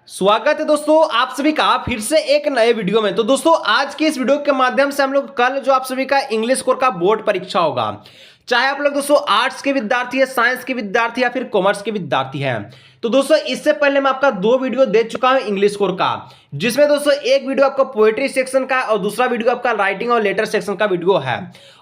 स्वागत है दोस्तों आप सभी का फिर से एक नए वीडियो में। तो दोस्तों आज की इस वीडियो के माध्यम से हम लोग कल जो आप सभी का इंग्लिश कोर का बोर्ड परीक्षा होगा, चाहे आप लोग दोस्तों आर्ट्स के विद्यार्थी है, साइंस के विद्यार्थी या फिर कॉमर्स के विद्यार्थी हैं। तो दोस्तों इससे पहले मैं आपका दो वीडियो दे चुका हूं इंग्लिश कोर का, जिसमें दोस्तों एक वीडियो आपका पोएट्री सेक्शन का और दूसरा वीडियो आपका राइटिंग और लेटर सेक्शन का वीडियो है।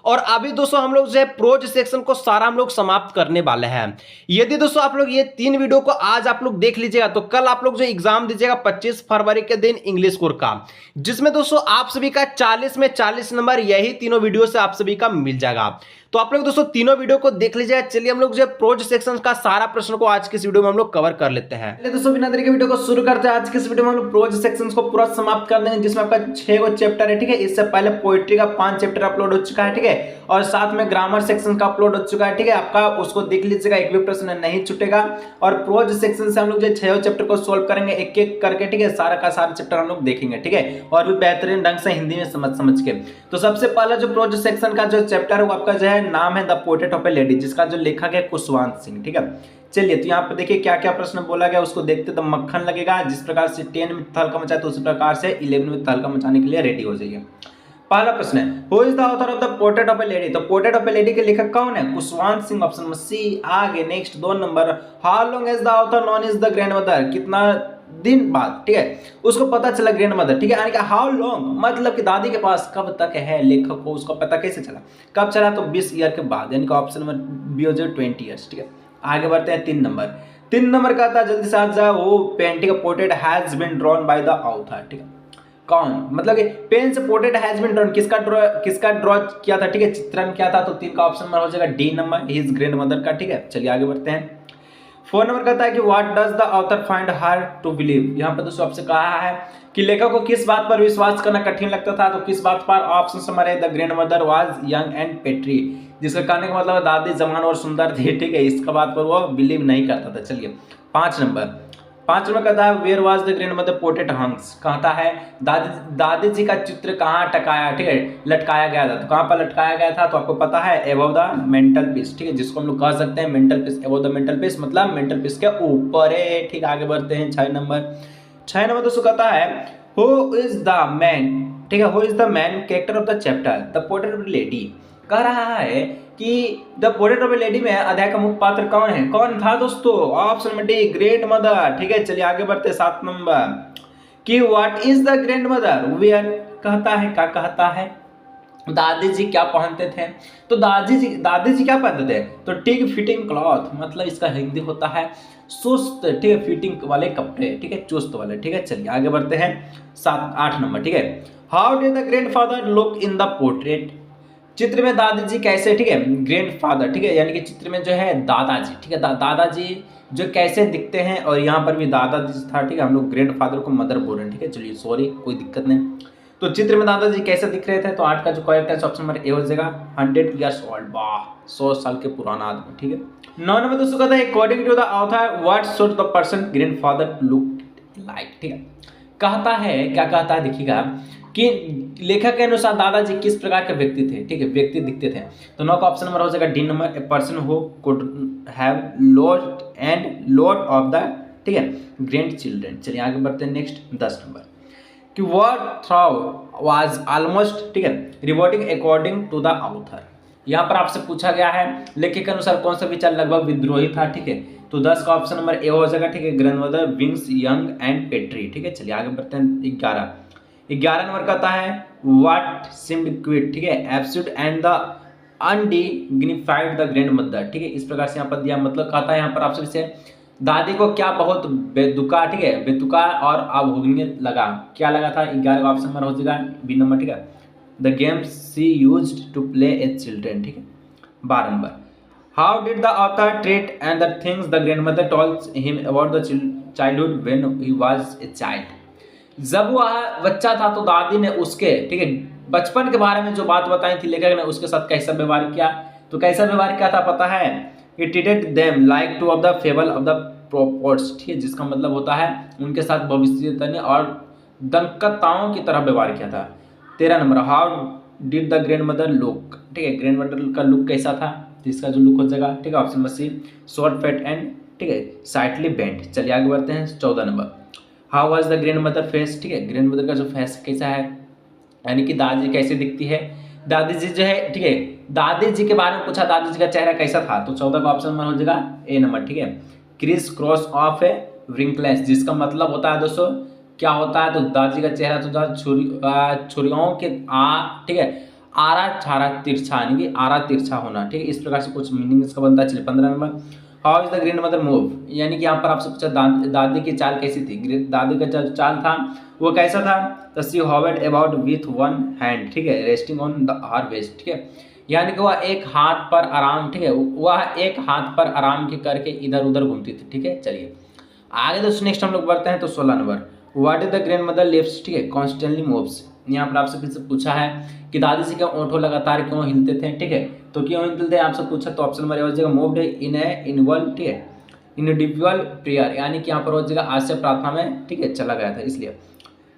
और अभी दोस्तों हम लोग जो है प्रोज सेक्शन को सारा हम लोग समाप्त करने वाले हैं। यदि दोस्तों आप लोग ये तीन वीडियो को आज आप लोग देख लीजिएगा तो कल आप लोग जो एग्जाम दीजिएगा 25 फरवरी के दिन इंग्लिश कोर का, जिसमें दोस्तों आप सभी का 40 में 40 नंबर यही तीनों वीडियो से आप सभी का मिल जाएगा। तो आप लोग दोस्तों तीनों वीडियो को देख लीजिएगा। चलिए हम लोग जो प्रोज सेक्शन का सारा प्रश्न को आज के इस वीडियो में हम लोग कवर कर लेते हैं। चलिए दोस्तों बिना देरी के वीडियो को शुरू करते हैं। आज के इस वीडियो में हम लोग प्रोज सेक्शन को पूरा समाप्त कर देंगे, जिसमें आपका 6 गो चैप्टर है, ठीक है। इससे पहले पोएट्री का 5 चैप्टर अपलोड हो चुका है, ठीक है, और साथ में ग्रामर सेक्शन का अपलोड हो चुका है, ठीक है। आपका उसको देख लीजिएगा, एक भी प्रश्न नहीं छूटेगा। और प्रोज सेक्शन से हम लोग जो 6 चैप्टर को सोल्व करेंगे एक एक करके, ठीक है। सारा का सारा चैप्टर हम लोग देखेंगे, ठीक है, और भी बेहतरीन ढंग से हिंदी में समझ के। तो सबसे पहला जो प्रोज सेक्शन का जो चैप्टर है वो आपका जो है नाम है the portrait of A lady, जिसका जो लेखक है कुशवंत सिंह, ठीक है। चलिए तो यहाँ पर देखिए क्या क्या प्रश्न बोला गया, उसको देखते तो मक्खन लगेगा। जिस प्रकार से 10 में तहलका मचाए तो उसी प्रकार से 11 में तहलका मचाने के लिए रेडी हो जाइए। पहला प्रश्न है, who is the author of the portrait of A lady. तो पोर्ट्रेट ऑफ ए लेडी के लेखक कौन है? कुशवंत सिंह, ऑप्शन में सी। आगे next 2 number, how long is the author known is the grandmother. कितना दिन बाद, ठीक है, उसको पता चला ग्रैंडमदर, ठीक है। यानी कि हाउ लॉन्ग मतलब कि दादी के पास कब तक है लेखक को, उसको पता कैसे चला, कब चला, तो 20 ईयर के बाद, यानी कि ऑप्शन नंबर बी हो जाए 20 ईयर्स, ठीक है। आगे बढ़ते हैं 3 नंबर। 3 नंबर का था, जल्दी से आ जाओ, वो painting portrait has been drawn by the author, ठीक है। कौन, मतलब कि पेन से पोर्ट्रेट हैज बीन ड्रॉन, किसका ड्रॉ किया था, ठीक है, चित्रण किया था। तो 3 का ऑप्शन नंबर हो जाएगा डी नंबर, हिज ग्रैंडमदर का, ठीक है। चलिए आगे बढ़ते हैं। 4 नंबर कहता है कि what does the author find her to believe. यहाँ पर दोस्तों आपसे कहा है कि लेखक को किस बात पर विश्वास करना कठिन लगता था, तो किस बात पर? ऑप्शन नंबर है the grandmother was young and petri, जिसका कहने का मतलब दादी जवान और सुंदर थी, ठीक है, इसका बात पर वो बिलीव नहीं करता था। चलिए 5 नंबर कहता है where was the grandmother portrait hangs. कहता है दादी जी का चित्र कहाँ टकाया, ठीक है, लटकाया गया था। तो कहाँ पर लटकाया गया था? तो आपको पता है अबव द मेंटल पीस, ठीक है, जिसको हम लोग कह सकते हैं mental peace, above the mental peace मतलब मेंटल पीस के ऊपर है, ठीक। आगे बढ़ते हैं 6 नंबर दोस्तों कहता है हु इज द मैन, ठीक है, who is the man character of the chapter the portrait of the lady. कह रहा है कि the portrait of A lady में अध्याय का मुख्य पात्र कौन है? कौन था दोस्तों? ऑप्शन में डी ग्रैंडमदर, ठीक है। चलिए आगे बढ़ते 7 नंबर कि what is the grandmother wear. कहता है, क्या कहता है, दादी जी क्या पहनते थे? तो दादी जी क्या पहनते थे? तो टिग फिटिंग क्लॉथ, मतलब इसका हिंदी होता है सुस्त, ठीक है, फिटिंग वाले कपड़े, ठीक है, चुस्त वाले, ठीक है। चलिए आगे बढ़ते हैं 8 नंबर, ठीक है। How did the grandfather look in the portrait. चित्र में दादी जी कैसे, ठीक है, ग्रैंडफादर, ठीक है, यानी कि चित्र में जो है दादाजी, ठीक है, दादाजी जो कैसे दिखते हैं, और यहाँ पर भी दादाजी था, ठीक है, हम लोग ग्रैंडफादर को मदर बोल रहे हैं, ठीक है। चलिए सॉरी, कोई दिक्कत नहीं। तो चित्र में दादाजी कैसे दिख रहे थे? तो 8 का जो करेक्ट है ऑप्शन नंबर ए हो जाएगा 100 ईयर्स ओल्ड, वाह, 100 साल के पुराना आदमी, ठीक है। 9 नंबर दोस्तों कहता है according to the author what should the person grandfather look like, ठीक है। कहता है, क्या कहता है देखिएगा कि लेखक के अनुसार दादाजी किस प्रकार के व्यक्ति थे, ठीक है, व्यक्ति दिखते थे। तो 9 का ऑप्शन नंबर हो जाएगा D number, a person who could have lot of the, ठीक है, ग्रैंड चिल्ड्रन। चलिए आगे बढ़ते हैं नेक्स्ट 10 नंबर कि व्हाट थ्रू वाज ऑलमोस्ट, ठीक है, रिवोटिंग अकॉर्डिंग टू द ऑथर। यहाँ पर आपसे पूछा गया है लेखक के अनुसार कौन सा विचार लगभग विद्रोही था, ठीक है। तो 10 का ऑप्शन नंबर ए हो जाएगा, ठीक है, grandmother wings young and petri, ठीक है। चलिए आगे बढ़ते हैं 11 नंबर कहता है व्हाट सीम्ड क्विट, ठीक है, absolute and the undignified the grandmother, ठीक है, इस प्रकार से यहाँ पर दिया। मतलब कहता है यहाँ पर आपसे से दादी को क्या बहुत बेदुका, ठीक है, बेतुका और अभोगनीय लगा। क्या लगा था? 11 का ऑप्शन नंबर हो जाएगा बी नंबर, ठीक है, the games she used to play as children, ठीक है। 12 number how did the author treat and the things the grandmother told him about the childhood when he was a child. जब वह बच्चा था तो दादी ने उसके, ठीक है, बचपन के बारे में जो बात बताई थी लेखक ने उसके साथ कैसा व्यवहार किया। तो कैसा व्यवहार किया था पता है? He treated them like two of the fable of the prophets, ठीक है, जिसका मतलब होता है उनके साथ भविष्यवाणी और दंकताओं की तरह व्यवहार किया था। 13 number how did the grandmother look, ठीक है, ग्रैंडमदर का लुक कैसा था? जिसका जो लुक हो जाएगा, ठीक है, option number C short fat and, ठीक है, साइटली बेंट। चलिए आगे बढ़ते हैं 14 number how was the grand mother face, ठीक है, ग्रैंड मदर का जो फेस कैसा है, यानी कि दादी कैसे दिखती है। दादी जी जो है, ठीक है, दादी जी के बारे में पूछा, दादी जी का चेहरा कैसा था, तो 14 का ऑप्शन में हो जाएगा ए नंबर, ठीक है। क्रिस क्रॉस ऑफ ए व्रिंकलेस, जिसका मतलब होता है दोस्तों क्या होता है, तो दादी का चेहरा तो छुरियों के ठीक है, आरा छारा तिरछा, यानी कि आरा तिरछा होना, ठीक है, इस प्रकार से कुछ मीनिंग इसका बनता है। चलिए 15 number, how is the grand mother move, यानी कि यहाँ पर आपसे पूछा दादी की चाल कैसी थी, दादी का जो चाल था वो कैसा था, तो C hovered about with one hand, ठीक है, resting on the her waist, ठीक है, यानी कि वह एक हाथ पर आराम, ठीक है, वह एक हाथ पर आराम के करके इधर उधर घूमती थी, ठीक है। चलिए आगे दोस्तों नेक्स्ट हम लोग बढ़ते हैं, तो 16 number, what is the grand mother lips, ठीक है, कॉन्स्टेंटली मूव्स, यहाँ पर आपसे फिर से पूछा है कि दादी जी के ओंठों लगातार क्यों हिलते थे, ठीक है, तो क्यों हिलते थे आपसे पूछा, तो ऑप्शन नंबर हो जाएगा मूव्ड इन ए इनवल, ठीक है, इंडिविजुअल प्रेयर, यानी कि यहाँ पर हो जाएगा आज से प्रार्थना में, ठीक है, चला गया था इसलिए।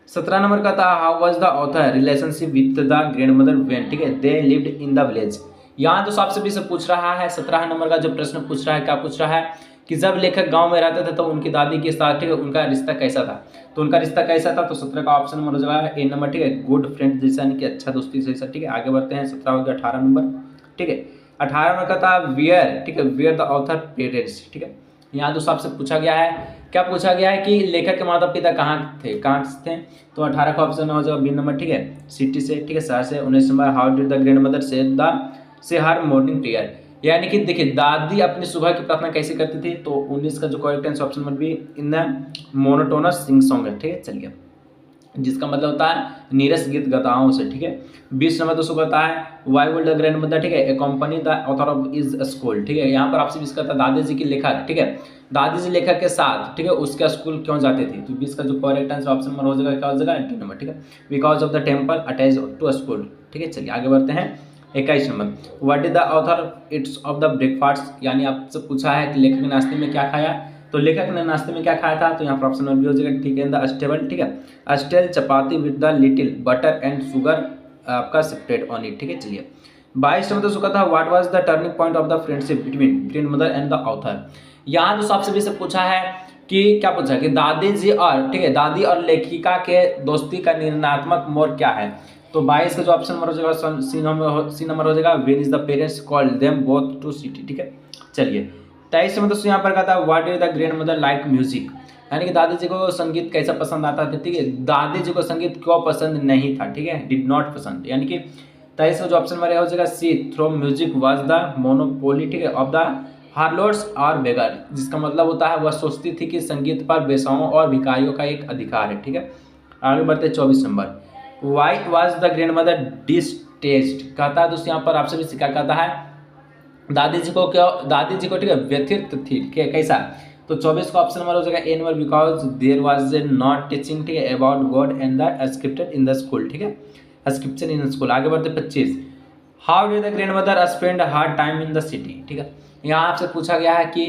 17 नंबर का था how was the author relationship with the grand mother when, ठीक है, they lived in the village, यहाँ तो आपसे भी से पूछ रहा है 17 नंबर का जो प्रश्न पूछ रहा है, क्या पूछ रहा है कि जब लेखक गांव में रहते थे तो उनकी दादी के साथ, ठीक है, उनका रिश्ता कैसा था, तो उनका रिश्ता कैसा था, तो 17 का ऑप्शन नंबर हो जाएगा ए नंबर, ठीक है, गुड फ्रेंड जैसा, यानी कि अच्छा दोस्ती जैसा, ठीक है। आगे बढ़ते हैं 17 हो गया 18 नंबर, ठीक है, 18 नंबर का था वियर, ठीक है, वियर द ऑथर पेरेंट्स, ठीक है, यहाँ दोस्तों आपसे पूछा गया है, क्या पूछा गया है कि लेखक के माता पिता कहाँ थे, तो 18 का ऑप्शन में हो जाएगा बी नंबर, ठीक है, सिटी से, ठीक है, शहर से। 19 number, how did the grand mother से हर मॉर्निंग प्रेयर, यानी कि देखिए दादी अपनी सुबह की प्रार्थना कैसे करती थी, तो 19 का जो correct answer option number be in the monotonous sing song है, ठीक है। चलिए जिसका मतलब होता है नीरस गीत गताओं से, ठीक है। 20 नंबर दोस्तों कहता है why would the grand mother, ठीक है, company the author of is school, ठीक है, यहाँ पर आपसे 20 कहता है दादी जी की लेखक, ठीक है, दादी जी लेखक के साथ, ठीक है, उसका स्कूल क्यों जाते थे, तो 20 का जो करेक्ट आंसर ऑप्शन नंबर हो जाएगा क्या हो जाएगा 18 नंबर, ठीक है, because of the temple attach to school, ठीक है। चलिए आगे बढ़ते हैं 21 number, what is the author its of the breakfast, यानी आपसे पूछा है कि लेखक ने नाश्ते में क्या खाया, तो लेखक ने नाश्ते में क्या खाया था, तो यहाँ पर ऑप्शन नंबर बी हो जाएगा, ठीक है, द स्टेबल, ठीक है, a stale chapati with the little butter and sugar आपका सेपरेट ऑन इट, ठीक है। चलिए 22 नंबर दोस्तों था what was the turning point of the friendship between grandmother and the author, यहाँ दोस्तों आपसे भी से पूछा है कि क्या पूछा कि दादी जी और, ठीक है, दादी और लेखिका के दोस्ती का निर्णयात्मक मोड़ क्या है, तो 22 का जो ऑप्शन नंबर हो जाएगा सी नंबर हो जाएगा when is the parents called them both to city, ठीक है। चलिए 23 में दोस्तों यहाँ पर कहा था what is the grand mother like music, यानी कि दादी जी को संगीत कैसा पसंद आता था, ठीक है, दादी जी को संगीत क्यों पसंद नहीं था, ठीक है, डिड नॉट पसंद, यानी कि 23 का जो ऑप्शन नंबर हो जाएगा C through music was the monopoly, ठीक है, ऑफ द हार्लोड्स और बेगर, जिसका मतलब होता है वह सोचती थी कि संगीत पर बेसाओं और भिखारियों का एक अधिकार है, ठीक है। आगे बढ़ते 24 number, why was the grand mother distaste, कहता है दोस्तों यहाँ पर आपसे भी क्या कहता है दादी जी को ठीक है व्यथित थी, ठीक है, कैसा, तो 24 का ऑप्शन नंबर हो जाएगा A number because there was a not teaching, ठीक है, about God and the scripted in the school, ठीक है, स्क्रिप्चर इन स्कूल। आगे बढ़ते 25, how did the grand mother spend her time in the city, ठीक है, यहाँ आपसे पूछा गया है कि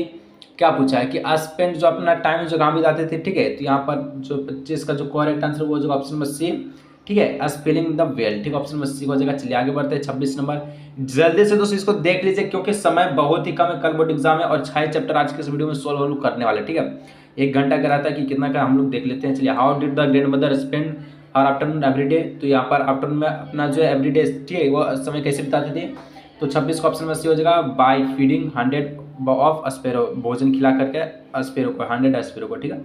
क्या पूछा है कि स्पेंड जो अपना टाइम जो गाँव बिताते थे, ठीक है, तो यहाँ पर जो 25 का जो करेक्ट आंसर वो जो ऑप्शन नंबर सी, ठीक है, स्पेलिंग द वेल, ठीक है, ऑप्शन नंबर सी हो जाएगा। चलिए आगे बढ़ते हैं 26 नंबर, जल्दी से दोस्तों इसको देख लीजिए क्योंकि समय बहुत ही कम है, कल बोर्ड एग्जाम है और 6 चैप्टर आज के इस वीडियो में सोल्व करने वाले, ठीक है, 1 घंटा का रहता है कि कितना का हम लोग देख लेते हैं। चलिए how did the grand mother spend और आफ्टरनून एवरीडे, तो यहाँ पर आफ्टरनून में अपना जो एवरीडे, ठीक है, वो समय कैसे बिताते थे, तो 26 का ऑप्शन नंबर सी हो जाएगा बाय फीडिंग 100 ऑफ स्पेरो, भोजन खिला करके स्पेरो को 100 स्पेरो को, ठीक है।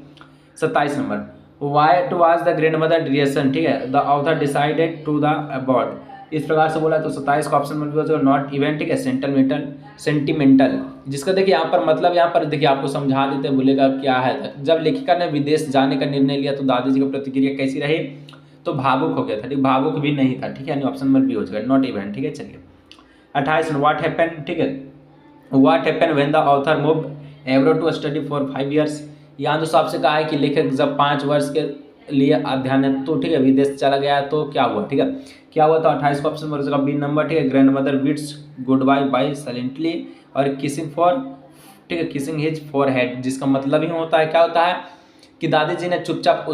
27 number, what was the grand mother reaction, ठीक है, the author decided to the abroad, इस प्रकार से बोला, तो 27 का ऑप्शन नंबर जो नॉट इवेंट, ठीक है, सेंटिमेंटल, जिसका देखिए यहाँ पर मतलब यहाँ पर देखिए आपको समझा देते हैं, बोलेगा क्या है, जब लेखिका ने विदेश जाने का निर्णय लिया तो दादी जी की प्रतिक्रिया कैसी रही, तो भावुक हो गया था, ठीक, भावुक भी नहीं था, ठीक है, यानी ऑप्शन नंबर बी हो जाएगा नॉट इवेंट, ठीक है। चलिए 28 व्हाट हैपेंड, ठीक है, what happened when the author moved abroad to study for 5 years, यहाँ दोस्तों आपसे कहा है कि लेखक जब 5 वर्ष के लिए अध्ययन, तो ठीक है, विदेश चला गया तो क्या हुआ, ठीक है, क्या हुआ, तो 28 का ऑप्शन हो जाएगा बी नंबर, ठीक है, grand mother bids good bye bye silently और किसिंग फॉर, ठीक है, किसिंग हिज फॉरहेड, जिसका मतलब ही होता है क्या होता है कि दादी जी ने चुपचाप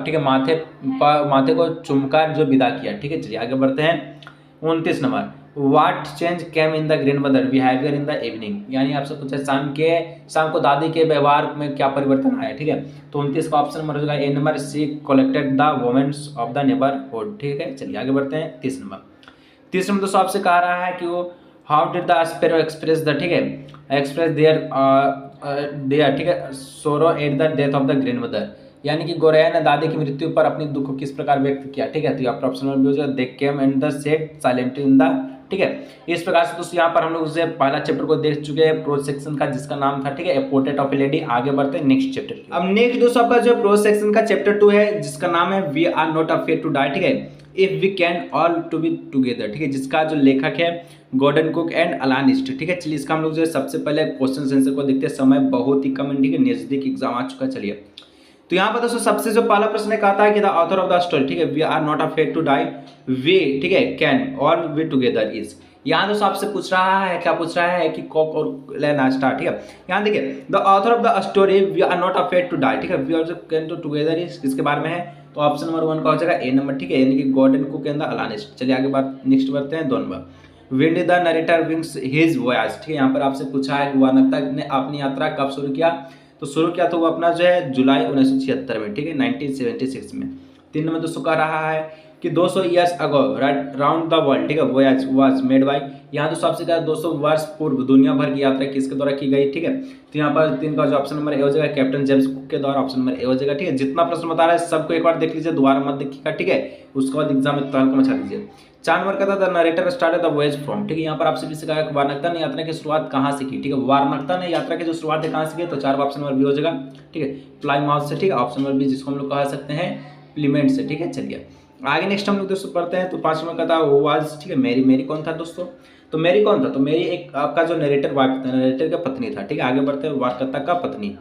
ठीक है, माथे को चुमकर जो विदा किया, ठीक है। चलिए आगे बढ़ते हैं 29 number, what change came in the grandmother behaviour in the evening, यानी आपसे पूछा शाम को दादी के व्यवहार में क्या परिवर्तन आया, ठीक है। तो 29 का ऑप्शन नंबर हो जाएगा A number, she collected the women's of the neighbourhood, ठीक है। चलिए आगे बढ़ते हैं 30 नंबर। 30 नंबर दोस्तों आपसे कह रहा है कि वो how did the sparrow express the, ठीक है, एक्सप्रेस देयर ठीक है सोरो at the death of the grandmother, यानी कि गौरैया ने दादी की मृत्यु पर अपनी दुख को किस प्रकार व्यक्त किया, ठीक है। तो यहाँ पर ऑप्शन नंबर हो जाएगा they came and the said silently in the, ठीक है। इस प्रकार से दोस्तों यहाँ पर हम लोग उसे पहला चैप्टर को देख चुके हैं प्रोज सेक्शन का, जिसका नाम था, ठीक है, ए पोर्ट्रेट ऑफ ए लेडी। आगे बढ़ते हैं नेक्स्ट चैप्टर की। अब नेक्स्ट दोस्तों आपका जो प्रोज सेक्शन का चैप्टर 2 है, जिसका नाम है we are not afraid to die, ठीक है, if we can all to be together, ठीक है, जिसका जो लेखक है Gordon Cook and Alan East, ठीक है। चलिए इसका हम लोग जो है सबसे पहले क्वेश्चन आंसर को देखते हैं, समय बहुत ही कम है, ठीक है, नजदीक एग्जाम आ चुका है। चलिए तो यहाँ पर दोस्तों सबसे जो पहला प्रश्न कहता है कि the author of the story, ठीक है, we are not afraid to die we, ठीक है, can all be together is, यहाँ दोस्तों आपसे पूछ रहा है, क्या पूछ रहा है कि कॉक और नाश्ता, ठीक है। यहाँ देखिए the author of the story we are not afraid to die, ठीक है, we are can to together is किसके बारे में है, तो ऑप्शन नंबर 1 का हो जाएगा ए नंबर, ठीक है, यानी कि गॉर्डन कुक एंड द अलान ईस्ट। चलिए आगे बात नेक्स्ट बढ़ते हैं 2 number. When did the narrator wings his voyage, ठीक है, यहाँ पर आपसे पूछा है कि वानरता ने अपनी यात्रा कब शुरू किया, तो शुरू किया तो वो अपना जो है जुलाई 1976 में, ठीक है, 1976 में। 3 नंबर दोस्तों कह रहा है कि 200 years ago round the world, ठीक है, वॉयज वाज मेड बाय, यहाँ दोस्तों आपसे कहा 200 वर्ष पूर्व दुनिया भर की यात्रा किसके द्वारा की गई, ठीक है। तो यहाँ पर 3 का जो ऑप्शन नंबर ए हो जाएगा कैप्टन जेम्स कुक के द्वारा, ऑप्शन नंबर ए हो जाएगा, ठीक है। जितना प्रश्न बता रहा है सबको एक बार देख लीजिए, दोबारा मत देखिएगा, ठीक है, उसके बाद एग्जाम में तहलका मचा दीजिए। 4 नंबर का था the narrator started the voyage from, ठीक है, यहाँ पर आपसे भी कहा कि वानरता ने यात्रा की शुरुआत कहाँ से की, ठीक है, वानरता ने यात्रा की जो शुरुआत है कहाँ से की, तो 4 ऑप्शन नंबर बी हो जाएगा, ठीक है, प्लाईमाउथ से, ठीक है, ऑप्शन नंबर बी जिसको हम लोग कह सकते हैं प्लीमेंट से, ठीक है। चलिए आगे नेक्स्ट हम लोग दोस्तों पढ़ते हैं। तो 5 नंबर का था वो वाज, ठीक है, मेरी, मेरी कौन था दोस्तों, तो मेरी कौन था, तो मेरी एक आपका जो नरेटर नरेटर का पत्नी था, ठीक है। आगे बढ़ते हैं वारकर्ता का पत्नी।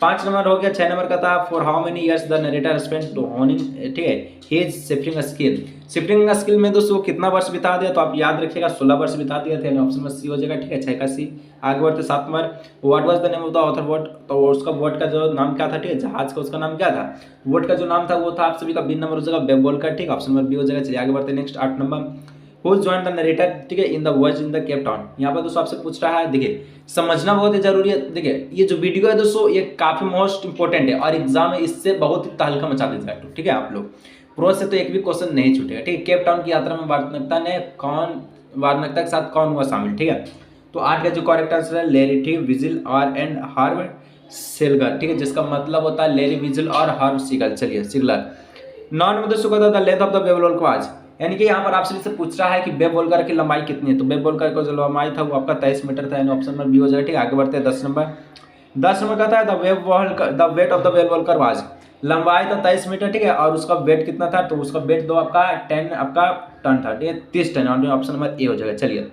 5 नंबर हो गया। 6 नंबर का था for how many years the narrator spent honing, ठीक है, his shifting skill, shifting skill में दोस्तों कितना वर्ष बिता दिया, तो आप याद रखिएगा 16 वर्ष बिता दिए थे, ऑप्शन नंबर सी हो जाएगा, ठीक है, 6 का सी। आगे बढ़ते 7 number what was the name of the author vote, तो उसका वोट का जो नाम क्या था, ठीक है, जहाज का उसका नाम क्या था, वोट का जो नाम था वो था आप सभी का बी नंबर हो जाएगा बेबोल का, ठीक है, ऑप्शन नंबर बी हो जाएगा। चलिए आगे बढ़ते next 8 number who join the narrator, ठीक है, in the voyage in the Cape Town. यहाँ पर दोस्तों आपसे पूछ रहा है, देखिए समझना बहुत ही जरूरी है। देखिए ये जो वीडियो है दोस्तों ये काफी मोस्ट इंपॉर्टेंट है और एग्जाम में इससे बहुत ही तहलका मचा देगा, ठीक है। आप लोग प्रो से तो एक भी क्वेश्चन नहीं छूटेगा, ठीक है। केप टाउन की यात्रा में वार्नकता के साथ कौन हुआ शामिल, ठीक है। तो 8 का जो करेक्ट आंसर है लेरी, ठीक है, विजिल और एंड हार्व सेलगर, ठीक है, जिसका मतलब होता है लेरी विजिल और हार्व सीगल। चलिए सिगलर। 9 नंबर दोस्तों का था the length of the babel was, यानी कि यहाँ पर आपसे से पूछ रहा है कि वेब वोल्कर की लंबाई कितनी है, तो वेब वोल्कर का जो लंबाई था वो आपका 23 मीटर था, यानी ऑप्शन नंबर बी हो जाएगा, ठीक है। आगे बढ़ते हैं 10 नंबर। 10 नंबर का था the weight of the web walker was, लंबाई था 23 मीटर, ठीक है, और उसका वेट कितना था, तो उसका वेट दो आपका 10 आपका टन था, ठीक है, 30 टन, ऑप्शन नंबर ए हो जाएगा। चलिए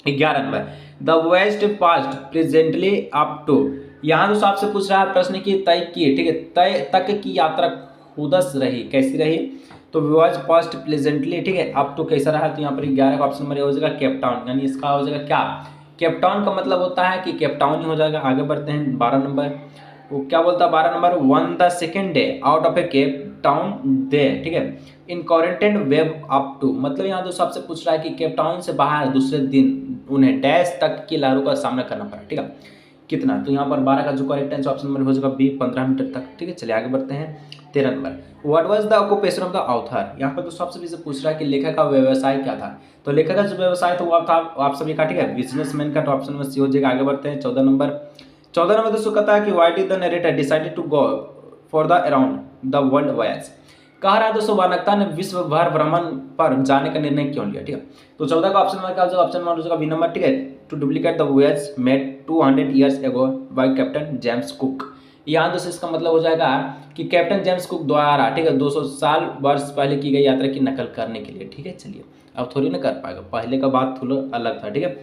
11 number the west past presently up to, यहाँ दोस्तों आपसे पूछ रहा है प्रश्न की तय की, ठीक है, तय तक की यात्रा खुदस रही, कैसी रही, तो वॉज पास्ट प्लेजेंटली, ठीक है, अप टू कैसा रहा, तो यहाँ पर 11 का ऑप्शन नंबर हो जाएगा केप टाउन, यानी इसका हो जाएगा क्या, केप टाउन का मतलब होता है कि केप टाउन ही हो जाएगा। आगे बढ़ते हैं 12 नंबर, वो क्या बोलता है 12 number one the second day out of A Cape Town day, ठीक है, इन क्वारंटाइन वेब अप टू, मतलब यहाँ दोस्तों आपसे पूछ रहा है कि केप टाउन से बाहर दूसरे दिन उन्हें डैश तक की लहरों का सामना करना पड़ा, ठीक है, कितना, तो यहाँ पर 12 का जो करेक्ट आंसर ऑप्शन नंबर हो जाएगा बी 15 मीटर तक, ठीक है। चलिए आगे बढ़ते हैं 13 number what was the occupation of the author, यहाँ पर दोस्तों आपसे भी से पूछ रहा है कि लेखक का व्यवसाय क्या था, तो लेखक का जो व्यवसाय था वो था आप सभी का, ठीक है, बिजनेसमैन का, तो ऑप्शन नंबर सी हो जाएगा। आगे बढ़ते हैं 14 नंबर। 14 नंबर दोस्तों कहता है कि why did the narrator decided to go for the around the world voyage, कह रहा है दोस्तों वानरता ने विश्व भर भ्रमण पर जाने का निर्णय क्यों लिया, ठीक है, तो 14 का ऑप्शन नंबर का जो ऑप्शन नंबर होगा बी नंबर, ठीक है, to duplicate the voyage made 200 years ago by captain James Cook, यहाँ दोस्तों इसका मतलब हो जाएगा कि कैप्टन जेम्स कुक द्वारा, ठीक है, 200 साल वर्ष पहले की गई यात्रा की नकल करने के लिए, ठीक है। चलिए अब थोड़ी ना कर पाएगा, पहले का बात थोड़ा अलग था, ठीक है।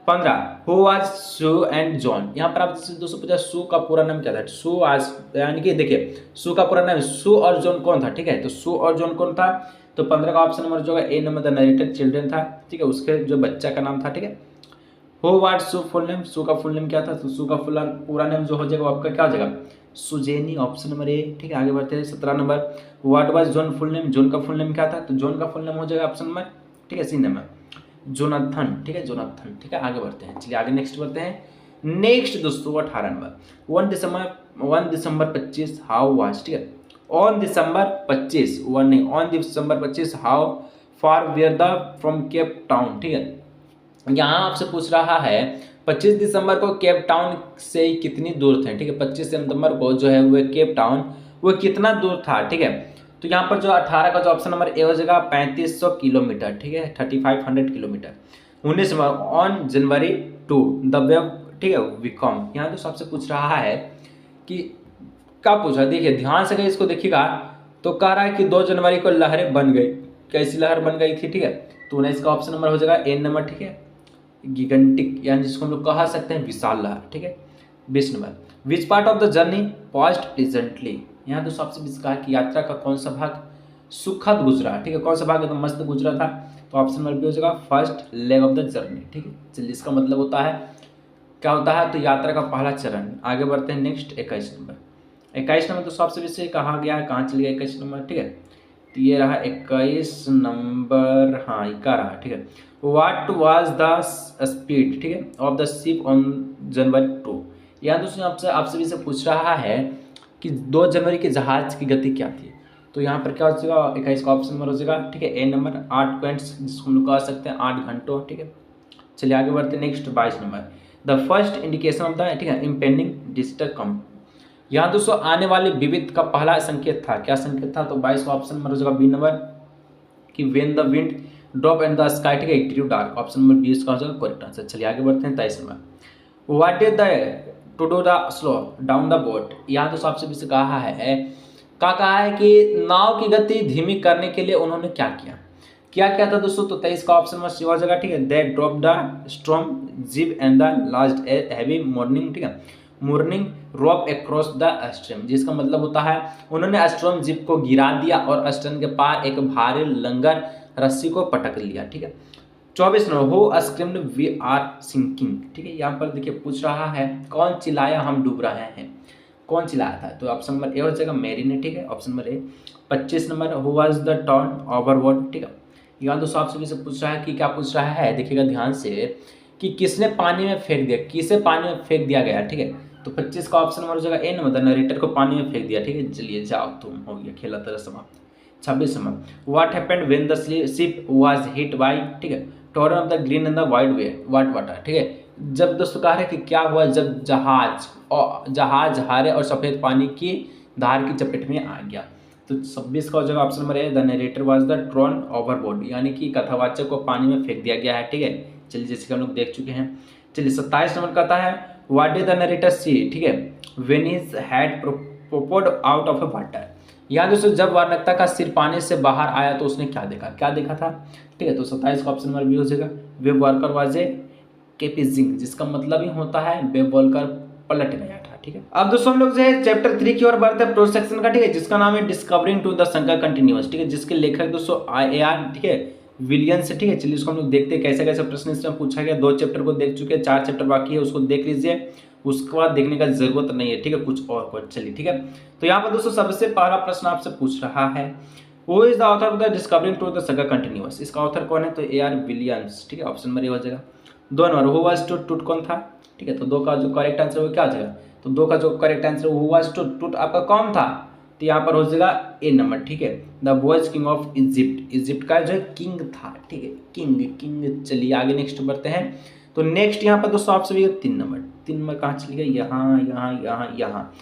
15 who was Sue and John, यहाँ पर आप दोस्तों पूछा सू का पूरा नाम क्या था, सू आज, यानी कि देखिए सू का पूरा नाम सू और जॉन कौन था, ठीक है, तो सू और जॉन कौन था, तो 15 का ऑप्शन नंबर जो है ए नंबर द नरेटेड चिल्ड्रन था, ठीक है, उसके जो बच्चा का नाम था, ठीक है। Who what Sue full name, Sue का फुल नेम क्या था, तो सू का पूरा नेम जो हो जाएगा वो आपका क्या हो जाएगा सुजेनी, ऑप्शन नंबर ए, ठीक है। आगे बढ़ते हैं 17 number what was John full name, John का फुल नेम क्या था, तो जॉन का फुल नेम हो जाएगा ऑप्शन नंबर, ठीक है, सी नंबर। जोनाथन, ठीक है, जोनाथन, ठीक है। आगे बढ़ते हैं, चलिए आगे नेक्स्ट बढ़ते हैं। नेक्स्ट दोस्तों 18 नंबर 1 दिसंबर 25 हाउ वाज, ठीक है, ऑन दिसंबर 25 वन नहीं, on December 25 how far were the from Cape Town, ठीक है। यहाँ आपसे पूछ रहा है 25 दिसंबर को केप टाउन से कितनी दूर थे, ठीक है। 25 दिसंबर को जो है वो केप टाउन वो कितना दूर था, ठीक है। तो यहाँ पर जो 18 का जो ऑप्शन नंबर ए हो जाएगा 3500 किलोमीटर, ठीक है, 3500 kilometre. 19 number on January 2 the web, ठीक है, विकॉम। यहाँ तो सबसे पूछ रहा है कि क्या पूछ रहा है, देखिए ध्यान से इसको देखिएगा। तो कह रहा है कि 2 जनवरी को लहरें बन गई, कैसी लहर बन गई थी, ठीक है। तो 19 का ऑप्शन नंबर हो जाएगा ए नंबर, ठीक है, गिगेंटिक, यानी जिसको हम लोग कहा सकते हैं विशाल लहर, ठीक है। 20 number which part of the journey past pleasantly, यहाँ तो सबसे बीच कहा कि यात्रा का कौन सा भाग सुखद गुजरा, ठीक है, कौन सा भाग एकदम मस्त गुजरा था। तो ऑप्शन नंबर बी हो जाएगा first leg of the journey, ठीक है। चलिए इसका मतलब होता है क्या होता है, तो यात्रा का पहला चरण। आगे बढ़ते हैं नेक्स्ट 21 नंबर। 21 नंबर तो सबसे बीच कहा गया है, कहाँ चल गया 21 नंबर, ठीक है। तो ये रहा 21 नंबर, हाँ ये का रहा, ठीक है। व्हाट वाज द स्पीड, ठीक है, of the ship on January 2। यहाँ दोस्तों आपसे भी से पूछ रहा है कि 2 जनवरी के जहाज की गति क्या थी। तो यहाँ पर क्या हो जाएगा 21 का ऑप्शन नंबर हो जाएगा, ठीक है, ए नंबर 8 पॉइंट्स, जिसको हम लोग कह सकते हैं 8 घंटों, ठीक है। चलिए आगे बढ़ते हैं next 22 number the first indication of the, ठीक है, इम्पेंडिंग डिजिटल कम। यहाँ दोस्तों आने वाले विविध का पहला संकेत था, क्या संकेत था, तो 22 का ऑप्शन नंबर हो जाएगा बी नंबर कि when the wind drop and the sky, ठीक है, it grew dark. Option number B इसका हो जाएगा करेक्ट आंसर। चलिए आगे बढ़ते हैं 23 number what did the two do the slow down the boat. यहाँ तो सबसे भी कहा है कहा है कि नाव की गति धीमी करने के लिए उन्होंने क्या किया, क्या क्या था दोस्तों। तो 23 का ऑप्शन नंबर सी हो जाएगा, ठीक है, दे ड्रॉप द स्ट्रॉम जिब and the last heavy morning, ठीक है, morning rope across the stream, जिसका मतलब होता है उन्होंने स्ट्रॉम जिप को गिरा दिया और स्ट्रीम के पार एक भारी लंगर रस्सी को पटक लिया, ठीक है। 24 नंबर हो स्क्रीम्ड वी आर सिंकिंग, ठीक है। यहाँ पर देखिए पूछ रहा है कौन चिल्लाया हम डूब रहे हैं, कौन चिल्लाया था। तो ऑप्शन नंबर ए हो जाएगा मैरी ने, ठीक है, option number A. 25 number who was the turn overboard, ठीक है। यहाँ तो आपसे भी से पूछ रहा है कि क्या पूछ रहा है, देखिएगा ध्यान से कि किसने पानी में फेंक दिया, किसे पानी में फेंक दिया गया, ठीक है। तो 25 का ऑप्शन नंबर हो जाएगा ए नंबर, नरेटर को पानी में फेंक दिया, ठीक है। चलिए जाओ तुम, हो गया खेला तरह समाप्त। 26 number what happened when the ship was hit by, ठीक है, torn of the green and the white water, ठीक है। जब दोस्तों कह रहे हैं कि क्या हुआ जब जहाज हरे और सफ़ेद पानी की धार की चपेट में आ गया। तो 26 का हो जाएगा option number A the narrator was the Tron overboard, यानी कि कथावाचक को पानी में फेंक दिया गया है, ठीक है। चलिए जैसे कि हम लोग देख चुके हैं। चलिए 27 नंबर कहता है what did the narrator see, ठीक है, when his head popped out of a water. यहाँ दोस्तों जब वर्णकता का सिर पानी से बाहर आया तो उसने क्या देखा, क्या देखा था, ठीक है। तो 27 का ऑप्शन नंबर बी हो जाएगा वेब वर्कर वाज ए केपिजिंग, जिसका मतलब ही होता है वेब वर्कर पलट गया था, ठीक है। अब दोस्तों हम लोग जो है चैप्टर 3 की ओर बढ़ते हैं प्रोसेक्शन सेक्शन का, ठीक है, जिसका नाम है discovering Tut the saga continues, ठीक है, जिसके लेखक दोस्तों AR, ठीक है, विलियंस, ठीक है। चलिए इसको हम लोग देखते हैं कैसे कैसे प्रश्न इसमें पूछा गया। 2 चैप्टर को देख चुके हैं, 4 चैप्टर बाकी है, उसको देख लीजिए, उसके बाद देखने का जरूरत नहीं है, ठीक है, कुछ और को। चलिए ठीक है, तो यहाँ पर दोस्तों सबसे पहला प्रश्न आपसे पूछ रहा है who is the author of the discovering Tut the saga continues. इसका ऑथर कौन है, तो AR विलियंस, ठीक है, ऑप्शन नंबर ए हो जाएगा। 2 नंबर हु वाज टूट कौन था, ठीक है, तो 2 का जो करेक्ट आंसर वो क्या हो जाएगा, तो 2 का जो करेक्ट आंसर हु वाज टूट आपका कौन था, तो यहाँ पर हो जाएगा ए नंबर, ठीक है, the boys king of Egypt, Egypt का जो है किंग था, ठीक है, किंग। चलिए आगे नेक्स्ट बढ़ते हैं। तो नेक्स्ट यहाँ पर दोस्तों आपसे भी 3 नंबर कहाँ चली गई, यहाँ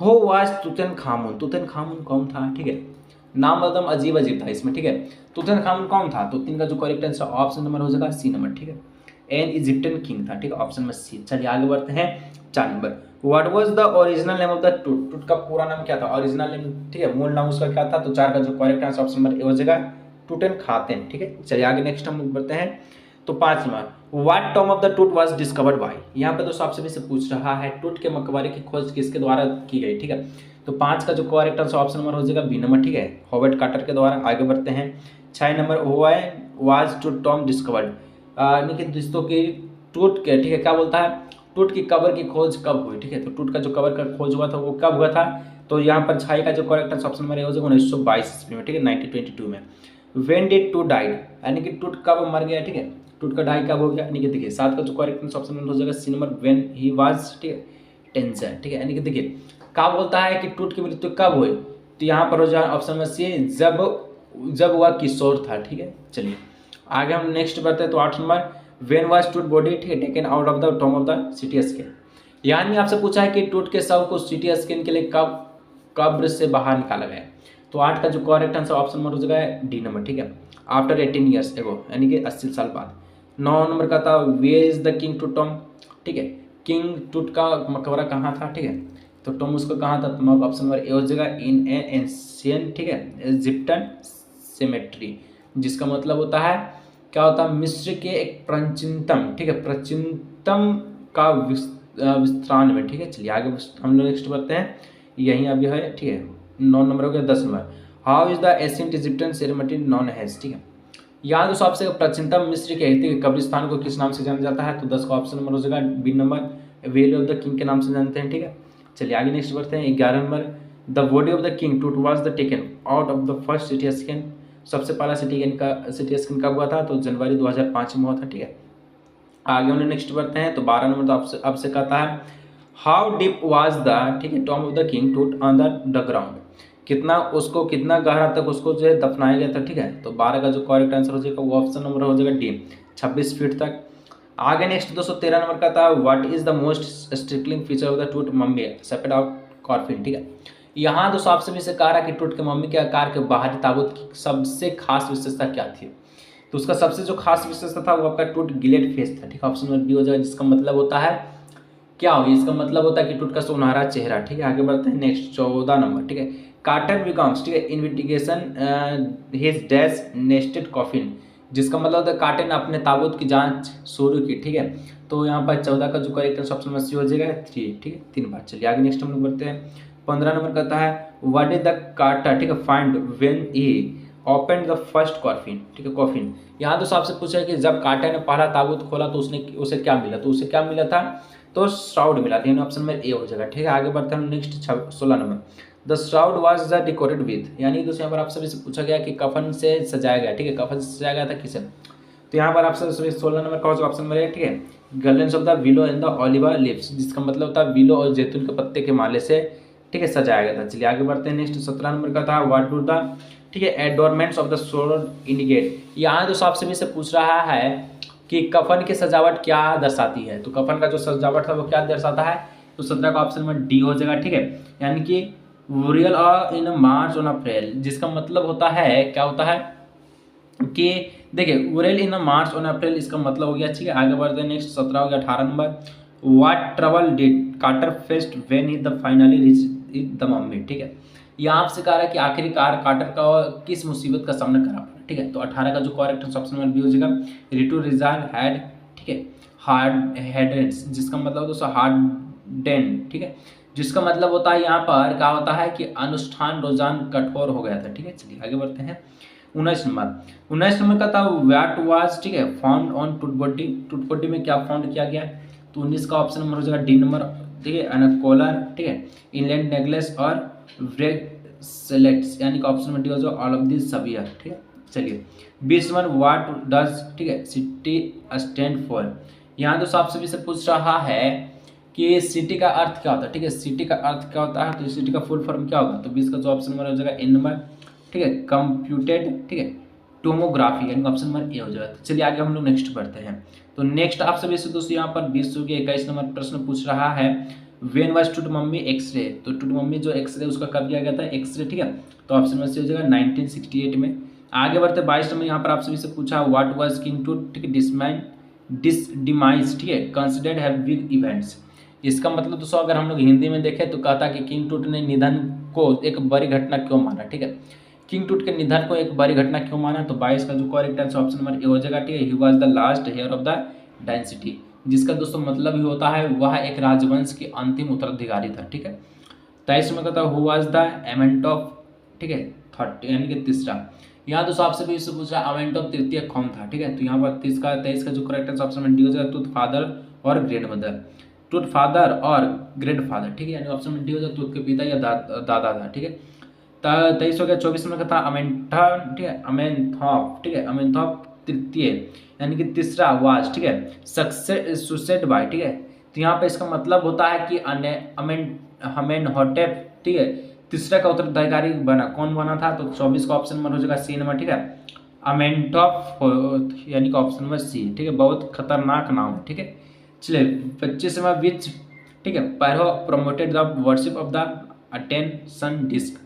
हो वाज तुतनखामुन, तुतनखामुन कौन था, ठीक है, नाम एकदम अजीब था इसमें, ठीक है। तुतनखामुन कौन था, तो 3 का जो करेक्ट आंसर ऑप्शन नंबर हो जाएगा सी नंबर, ठीक है, एन इजिप्टियन किंग था, ठीक है, ऑप्शन नंबर सी। चलिए आगे बढ़ते हैं 4 number what was the original name of the टूट का पूरा नाम क्या था, ओरिजिनल नेम, ठीक है, मूल नाम उसका क्या था। तो 4 का जो correct answer option number A हो जाएगा टूटनखामेन, ठीक है। चलिए आगे नेक्स्ट हम बढ़ते हैं। तो 5 number what Tom of the टूट वाज डिस्कवर्ड बाय, यहाँ पे दोस्तों आपसे भी से पूछ रहा है टूट के मकबरे की खोज किसके द्वारा की गई, ठीक है। तो 5 का जो करेक्ट आंसर ऑप्शन नंबर हो जाएगा बी नंबर, ठीक है, हॉवर्ड कार्टर के द्वारा। आगे बढ़ते हैं 6 नंबर वाज टूट टॉम डिस्कवर्ड, यानी कि दोस्तों की टूट के, ठीक है, क्या बोलता है टूट की कबर की खोज कब हुई, ठीक है। तो टूट का जो कबर का खोज हुआ था वो कब हुआ था, तो यहाँ पर 6 का जो करेक्ट आंसर ऑप्शन नंबर हो जाएगा 1922 ईस्वी में, ठीक है, 1922 में। व्हेन डिड टूट डाइड, यानी कि टूट कब मर गया, ठीक है, टूट का ढाई कब हो गया, यानी कि देखिए 7 का जो करेक्ट आंसर ऑप्शन नंबर हो जाएगा C number, when he was, ठीक है, टेंशन, ठीक है, यानी कि देखिए क्या बोलता है कि टूट की मृत्यु कब हुई, तो यहाँ पर हो जाए ऑप्शन नंबर सी, जब वह किशोर था, ठीक है। चलिए आगे हम नेक्स्ट बढ़ते हैं, तो 8 नंबर, व्हेन वाज टूट बॉडी, ठीक है, taken out of the Tom of the CT scan, यानी आपसे पूछा है कि टूट के शव को सिटी स्कैन के लिए कब कब्र से बाहर निकाला गया, तो 8 का जो करेक्ट आंसर ऑप्शन नंबर हो जाएगा डी नंबर, ठीक है, आफ्टर 18 ईयर्स एगो, यानी कि 80 साल बाद। 9 नंबर का था वेयर इज द किंग टूट टॉम, ठीक है, किंग टूट का मकबरा कहाँ था, ठीक है, तो टॉम उसको कहाँ था, तो ऑप्शन नंबर ए हो जाएगा इन एन एंशियंट, ठीक है, इजिप्टियन सेमेट्री, जिसका मतलब होता है क्या होता है, मिस्र के एक प्राचीनतम, ठीक है, प्राचीनतम का विस्तार में, ठीक है। चलिए आगे हम लोग नेक्स्ट बढ़ते हैं, यहीं अभी है, ठीक है, 9 नंबर हो गया। 10 number, how is the ancient Egyptian ceremony non has, ठीक है, यहाँ दोस्तों आपसे प्राचीनतम मिस्र के कब्रिस्तान को किस नाम से जाना जाता है, तो 10 का ऑप्शन नंबर हो जाएगा B number, valley of the king के नाम से जानते हैं, ठीक है। चलिए आगे नेक्स्ट बढ़ते हैं। 11 number, the body of the king Tut was the taken out of the first CT scan, सबसे पहला सिटी स्कैन कब हुआ था, तो जनवरी 2005 में हुआ था, ठीक है। आगे हम नेक्स्ट बढ़ते हैं, तो 12 नंबर तो आपसे कहता है हाउ डीप वाज द, ठीक है, टॉम ऑफ द किंग टूट अंडर द ग्राउंड, कितना गहरा तक उसको जो है दफनाया गया था, ठीक है। तो 12 का जो करेक्ट आंसर हो जाएगा वो ऑप्शन नंबर हो जाएगा डी, 26 फीट तक। आगे नेक्स्ट दोस्तों 13 नंबर का था what is the most striking feature of the Tut mummy separate out coffin, ठीक है। यहाँ दोस्तों आपसे भी से कह रहा है कि टूट के मम्मी के आकार के बाहरी ताबूत की सबसे खास विशेषता क्या थी, तो उसका सबसे जो खास विशेषता था वो आपका टूट गिलेट फेस था, ठीक है, ऑप्शन नंबर बी हो जाएगा, जिसका मतलब होता है क्या हो, इसका मतलब होता है कि टूट का सुनहरा चेहरा, ठीक है। आगे बढ़ते हैं नेक्स्ट 14 नंबर, ठीक है, कार्टर बिकम्स, ठीक है, investigation his dash nested coffin, जिसका मतलब होता है कार्टर ने अपने ताबूत की जांच शुरू की, ठीक है। तो यहाँ पर 14 का जो करेक्ट ऑप्शन में सी हो जाएगा 3, ठीक है, 3 बार। चलिए आगे नेक्स्ट हम लोग बढ़ते हैं। 15 नंबर कहता है व्हाट इज द कार्टर, ठीक है, find when he open the first coffin, ठीक है, कॉफिन। यहाँ तो आपसे पूछा है कि जब कार्टर ने पहला ताबूत खोला तो उसे क्या मिला, तो उसे क्या मिला था, तो श्राउड मिला था, ऑप्शन में ए हो जाएगा, ठीक है। आगे बढ़ते हैं next 16 number, the shroud was the decorated with, यानी दोस्तों यहाँ पर आप सभी से पूछा गया कि कफन से सजाया गया, ठीक है, कफन से सजाया गया था किसे, तो यहाँ पर आप सभी 16 नंबर का ऑप्शन में है, ठीक है, garlands of the willow and the olive leaves, जिसका मतलब होता है विलो और जैतून के पत्ते के माले से, ठीक है, सजाया गया था। चलिए आगे बढ़ते हैं नेक्स्ट 17 नंबर का था व्हाट डू द, ठीक है, एडोरमेंट्स ऑफ द स्वॉर्ड इंडिकेट, यहाँ दोस्तों आपसे भी से पूछ रहा है कि कफन की सजावट क्या दर्शाती है, तो कफन का जो सजावट था वो क्या दर्शाता है, तो 17 का ऑप्शन में डी हो जाएगा, ठीक है, यानी कि वुरियल इन मार्च ऑन अप्रैल, जिसका मतलब होता है क्या होता है कि देखिए वुरियल इन मार्च ऑन अप्रैल, इसका मतलब हो गया, ठीक है। आगे बढ़ते हैं नेक्स्ट 17 हो गया 18 number, what trouble did Carter faced when he the finally reach the mummy, ठीक है, यहाँ आपसे कहा है कि आखिरकार कार्टर का किस मुसीबत का सामना करा पड़ा, ठीक है। तो 18 का जो करेक्ट ऑप्शन में बी हो जाएगा रिटू रिजाल हैड, ठीक है, हार्ड हेडेंस, जिसका मतलब दोस्तों हार्ड डेन, ठीक है, जिसका मतलब होता है यहाँ पर क्या होता है कि अनुष्ठान रोजान कठोर हो गया था, ठीक है। चलिए आगे बढ़ते हैं 19 नंबर का था व्हाट वाज, ठीक है, फाउंड ऑन टूट बॉडी में क्या फाउंड किया गया, तो 19 का ऑप्शन नंबर हो जाएगा डी नंबर, ठीक है, एनाकोलर, ठीक है, इनलैंड नेकलेस और ब्रेसलेट्स, यानी कि ऑप्शन में डी हो जाएगा ऑल ऑफ दिस सभी है, ठीक है। चलिए 20 नंबर व्हाट डज, ठीक है, सिटी स्टैंड फॉर, यहाँ तो आपसे भी से पूछ रहा है कि सिटी का अर्थ क्या होता है, ठीक है, सिटी का अर्थ क्या होता है, तो सिटी का फुल फॉर्म क्या होगा, तो 20 का जो ऑप्शन नंबर हो जाएगा ए नंबर, ठीक है, कंप्यूटेड, ठीक है, टोमोग्राफी, यानी ऑप्शन नंबर ए हो जाएगा। तो चलिए आगे हम लोग नेक्स्ट बढ़ते हैं। तो नेक्स्ट आप सभी से दोस्तों यहाँ पर 20 के 21 नंबर प्रश्न पूछ रहा है व्हेन वाज टूट मम्मी एक्सरे, तो टूट मम्मी जो एक्सरे उसका कब किया गया था एक्सरे, ठीक है, तो ऑप्शन में से हो जाएगा 1968 में। आगे बढ़ते 22 नंबर यहाँ पर आप सभी से पूछा व्हाट वाज किंग टूट, ठीक है, डिमाइज, ठीक है, कंसिडर्ड हैव बिग इवेंट्स, इसका मतलब दोस्तों अगर हम लोग हिंदी में देखें तो कहता कि किंग टूट ने निधन को एक बड़ी घटना क्यों माना, ठीक है, किंग टूट के निधन को एक बड़ी घटना क्यों माना, तो 22 का जो correct answer option number A हो जाएगा, ठीक है, he was the last heir of the dynasty, जिसका दोस्तों मतलब ही होता है वह एक राजवंश के अंतिम उत्तराधिकारी था, ठीक है। 23 में कहता हु वाज द एमेंट ऑफ, ठीक है, 30 यानी कि तीसरा, यहाँ दोस्तों आपसे भी इससे पूछा अमेंट ऑफ तृतीय कौन था, ठीक है, तो यहाँ पर 23 का जो करेक्ट आंसर ऑप्शन में डी हो जाएगा टूथ फादर और ग्रैंड मदर, टूथ फादर और ग्रैंड फादर, ठीक है, यानी ऑप्शन में डी हो जाएगा टूथ के पिता या दादा था, ठीक है। 23 हो गया 24 में था अमेंथा, ठीक है, अमेंथॉप, ठीक है, अमेंथॉप तृतीय यानी कि तीसरा वाज, ठीक है, सक्सेस सुसेड बाय, ठीक है। तो यहाँ पे इसका मतलब होता है कि अमेनहोटेप, ठीक है, तीसरा का उत्तराधिकारी बना। कौन बना था? तो 24 का ऑप्शन नंबर हो जाएगा सी नंबर, ठीक है, अमेनटॉप, यानी कि ऑप्शन नंबर सी, ठीक है। बहुत खतरनाक नाम है, ठीक है। चलिए 25वां विच, ठीक है, pharaoh promoted the worship of the attention disc.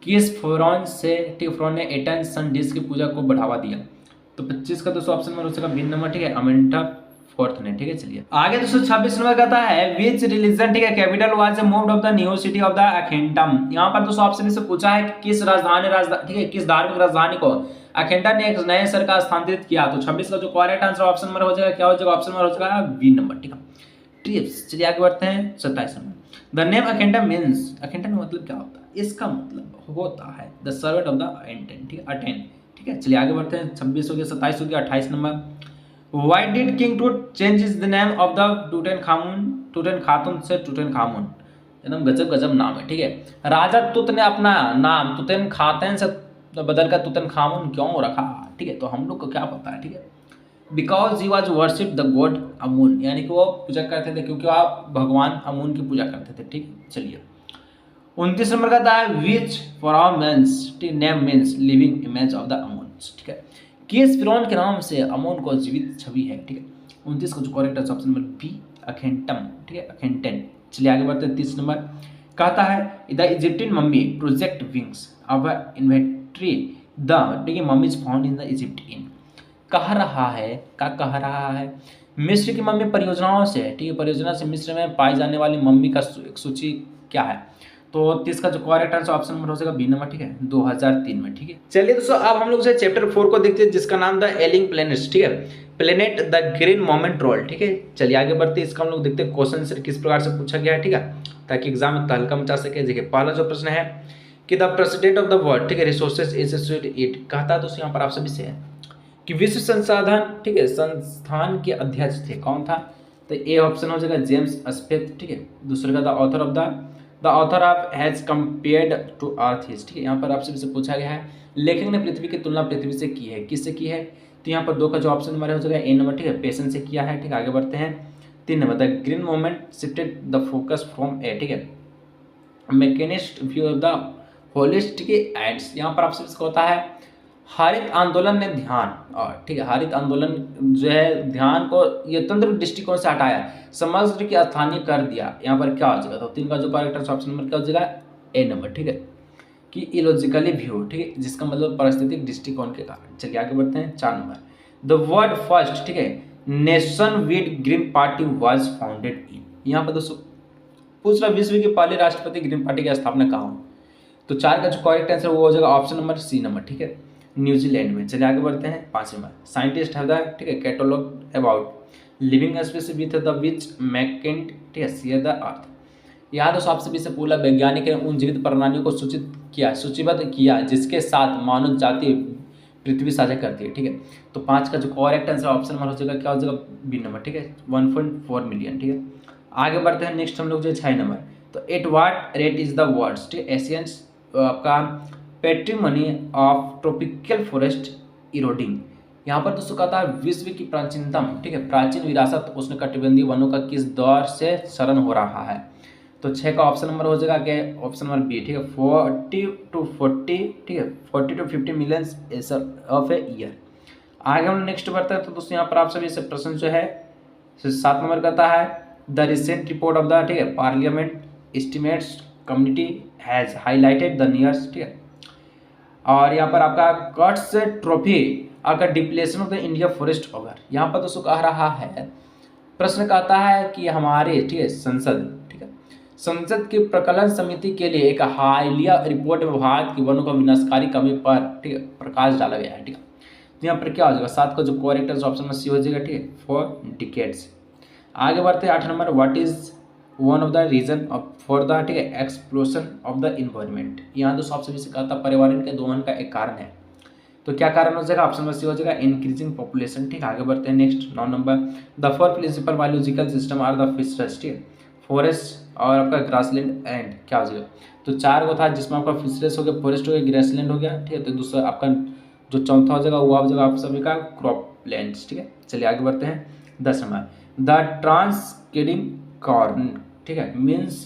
किस फोरॉन से, ठीक है, फोरॉन ने अटेंशन डिस्क की पूजा को बढ़ावा दिया? तो 25 का दोस्तों ऑप्शन नंबर हो जाएगा बी नंबर, ठीक है, अमेंटा फोर्थ ने, ठीक है। चलिए आगे दोस्तों 26 नंबर कहता है विच रिलीजन, ठीक है, capital was moved of the new city of the Akhetaten. यहाँ पर दोस्तों ऑप्शन से पूछा है कि किस राजधानी, ठीक है, किस धार्मिक राजधानी को अखेंटम ने एक नए शहर का स्थानांतरित किया? तो 26 का जो करेक्ट आंसर ऑप्शन नंबर हो जाएगा, क्या हो जाएगा? ऑप्शन नंबर हो जाएगा बी नंबर, ठीक है। टिप्स, चलिए आगे बढ़ते हैं 27 नंबर। द नेम अखेंटम मीन्स, अखेंटम का मतलब क्या होता है? इसका मतलब होता है द सर्वेंट ऑफ द एंटेन, ठीक है, अटेन, ठीक है। चलिए आगे बढ़ते हैं 26 हो गया, 27 हो गया, 28 number. Why did King Tut change the name of the टूटनखामुन, टूटनखातुन से टूटनखामुन? एकदम गजब गजब नाम है, ठीक है। राजा तुत ने अपना नाम तुतनखातन से बदलकर तुतनखामुन क्यों रखा? ठीक है, तो हम लोग को क्या पता है, ठीक है। Because he was worship the god Amun, यानी कि वो पूजा करते थे क्योंकि आप भगवान अमून की पूजा करते थे, ठीक है। चलिए 29 नंबर का था which for means, name means living image of the Amun, ठीक है। किस फिरौन के नाम से अमून को जीवित छवि है, ठीक है। 29 का जो करेक्ट है ऑप्शन नंबर बी अखेंटम, ठीक है, अखेंटेन। चलिए आगे बढ़ते हैं 30 नंबर कहता है the Egyptian mummy project wings of inventory the, ठीक है, mummies found in the Egypt in. कह रहा है मिस्र की मम्मी परियोजनाओं से, ठीक है, परियोजना से मिस्र में पाई जाने वाली मम्मी का एक सूची क्या है? तो 30 का जो करेक्ट आंसर ऑप्शन नंबर हो जाएगा बी नंबर, ठीक है, 2003 में, ठीक है। चलिए दोस्तों अब हम लोग से चैप्टर 4 को देखते हैं जिसका नाम था एलिंग प्लेनेट्स, ठीक है, planet the green movement role, ठीक है। चलिए आगे बढ़ते हैं, इसका हम लोग देखते हैं क्वेश्चन से किस प्रकार से पूछा गया है, ठीक है, ताकि एग्जाम में तहलका मचा सके। देखिए पहला जो प्रश्न है कि the president of the world, ठीक है, रिसोर्सेज एसोसिएट इट, कहता है दोस्तों यहाँ पर आप सभी से है कि विश्व संसाधन, ठीक है, संस्थान के अध्यक्ष थे, कौन था? तो ए ऑप्शन हो जाएगा जेम्स स्पेथ, ठीक है। दूसरे का the author of has compared to earth his, ठीक है, यहाँ पर आपसे पूछा गया है लेखक ने पृथ्वी की तुलना पृथ्वी से की है, किससे की है? तो यहाँ पर 2 का जो ऑप्शन नंबर हो जाएगा ए नंबर, ठीक है, पेशेंस से किया है, ठीक है। आगे बढ़ते हैं 3 number the green movement shifted the focus from a, ठीक है, mechanist view of the holistic aids. यहाँ पर आपसे होता है हरित आंदोलन ने ध्यान, और ठीक है, हरित आंदोलन जो है ध्यान को ये तंत्र दृष्टिकोण से हटाया, समग्र की स्थानीय कर दिया। यहाँ पर क्या हो जाएगा? तो 3 का जो करेक्ट ऑप्शन नंबर क्या हो जाएगा? ए नंबर, ठीक है, कि इलॉजिकली व्यू, ठीक है, जिसका मतलब पारिस्थितिक दृष्टिकोण के कारण। चलिए आगे बढ़ते हैं 4 नंबर द वर्ड फर्स्ट, ठीक है, nation with green party was founded in. यहाँ पर दोस्तों पूछ रहा विश्व के पहले राष्ट्रपति ग्रीन पार्टी की स्थापना कहाँ हो? तो 4 का जो करेक्ट आंसर वो हो जाएगा ऑप्शन नंबर सी नंबर, ठीक है, न्यूजीलैंड में। चलिए आगे बढ़ते हैं 5 नंबर साइंटिस्ट हैव द, ठीक है, catalogue about living species with the which मैकेंट, ठीक है, शेयर द अर्थ। यहाँ दोस्तों आपसे भी से पूरा वैज्ञानिक ने उन जीवित प्राणियों को सूचीबद्ध किया जिसके साथ मानव जाति पृथ्वी साझा करती है, ठीक है। तो 5 का जो करेक्ट आंसर ऑप्शन नंबर हो जाएगा क्या हो जाएगा? बी नंबर, ठीक है, 1.4 मिलियन, ठीक है। आगे बढ़ते हैं नेक्स्ट हम लोग जो 6 नंबर तो at what rate is the world's, ठीक है, एशियंस आपका patrimony of tropical forest eroding. यहाँ पर दोस्तों कहता है विश्व की प्राचीनतम, ठीक है, प्राचीन विरासत उष्णकटिबंधीय वनों का किस दौर से क्षरण हो रहा है? तो 6 का ऑप्शन नंबर हो जाएगा क्या? ऑप्शन नंबर बी, ठीक है, 40 to 50, ठीक है, 40 to 50 million of a year. आगे हम नेक्स्ट बढ़ते हैं तो दोस्तों यहाँ पर आप सभी से प्रश्न जो है 7 नंबर कहता है the recent report of the, ठीक है, parliament estimates community has highlighted the nears, ठीक है। और यहाँ पर आपका कट्स ट्रॉफी आपका depletion of the India forest over. यहाँ पर दोस्तों कह रहा है प्रश्न कहता है कि हमारे, ठीक है, संसद, ठीक है, संसद की प्रकलन समिति के लिए एक हालिया रिपोर्ट में भारत की वनों का विनाशकारी कमी पर, ठीक है, प्रकाश डाला गया है, ठीक है। तो यहाँ पर क्या हो जाएगा? 7 का जो करेक्ट आंसर ऑप्शन में सी हो जाएगा, ठीक है, 4 डिकेड्स। आगे बढ़ते हैं 8 number what is one of the reason for the, ठीक है, एक्सप्लोशन ऑफ द इन्वायरमेंट। यहाँ दोस्तों आपसे भी से कहता पर्यावरण के दोहन का एक कारण है, तो क्या कारण हो जाएगा? ऑप्शन में सी हो जाएगा इंक्रीजिंग पॉपुलेशन, ठीक है। आगे बढ़ते हैं next 9 number the 4 principal biological system are the fisheries, ठीक है, फॉरेस्ट और आपका ग्रासलैंड एंड क्या हो जाएगा? तो 4 को था जिसमें आपका फिशरीज हो गया, फॉरेस्ट हो गया, ग्रासलैंड हो गया, ठीक है। तो दूसरा आपका जो चौथा हो जाएगा वो हो जाएगा आप सभी का क्रॉपलैंड्स, ठीक है। चलिए आगे बढ़ते हैं 10 नंबर, द ट्रांसकेडिंग कॉर्न, ठीक है, मीन्स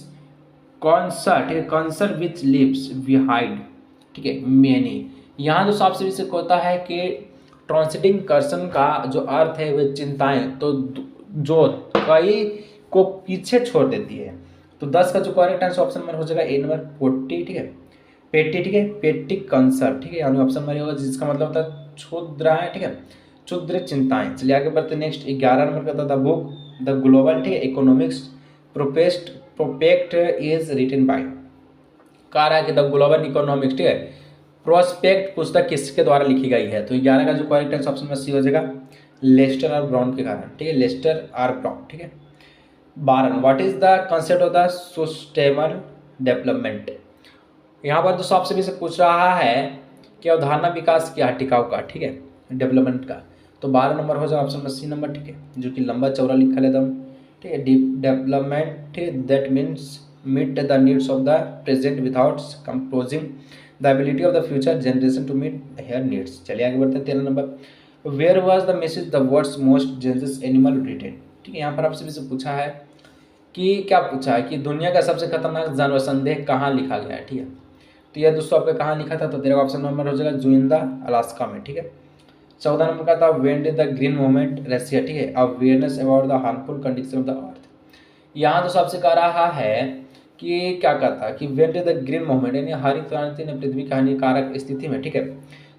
कॉन्सर्ट, ठीक है, कॉन्सर्ट विच लिव्स बिहाइंड, ठीक है, मेनी। यहाँ जो सबसे बेसिक होता है कि ट्रांसिटिंग कर्सन का जो अर्थ है वह चिंताएं, तो जो कई को पीछे छोड़ देती है। तो 10 का जो करेक्ट आंसर ऑप्शन नंबर हो जाएगा ए नंबर 40, ठीक है, पेटी, ठीक है, पेटिक कंसर्ट, ठीक है, यानी ऑप्शन नंबर होगा जिसका मतलब होता है क्षुद्राएं, ठीक है, क्षुद्र चिंताएं। चलिए आगे बढ़ते नेक्स्ट 11 नंबर का था द बुक द ग्लोबल, ठीक है, economics prospect is written by, कह रहा है कि द ग्लोबल इकोनॉमिक्स, ठीक है, प्रोस्पेक्ट पुस्तक किसके द्वारा लिखी गई है। तो 11 का जो करेक्ट आंसर ऑप्शन में सी हो जाएगा लेस्टर और ब्राउन के कारण, ठीक है, लेस्टर और ब्राउन, ठीक है। 12 what is the concept of the sustainable development. यहाँ पर जो सबसे भी से पूछ रहा है कि अवधारणा विकास क्या है, टिकाऊ का, ठीक है, डेवलपमेंट का। तो 12 नंबर हो जाएगा ऑप्शन में सी नंबर, ठीक है, जो कि लंबा चौड़ा लिखा है एकदम, ठीक है, डेवलपमेंट, ठीक है, that means meet the needs of the present without compromising the ability of the future generation to meet their needs. चलिए आगे बढ़ते हैं 13 number where was the message the world's most dangerous animal written, ठीक है। यहाँ पर आपसे भी से पूछा है कि क्या पूछा है कि दुनिया का सबसे खतरनाक जानवर संदेह कहाँ लिखा गया है, ठीक है। तो यह दोस्तों आपका कहाँ लिखा था, तो तेरा ऑप्शन नंबर हो जाएगा जुइंदा अलास्का में, ठीक है। 14 नंबर का था when did the green movement Russia, ठीक है, awareness about the harmful condition of the earth. यहाँ तो सबसे कह रहा है कि क्या कहता है कि when did the green movement, यानी हरित क्रांति ने पृथ्वी की हानिकारक स्थिति में, ठीक है,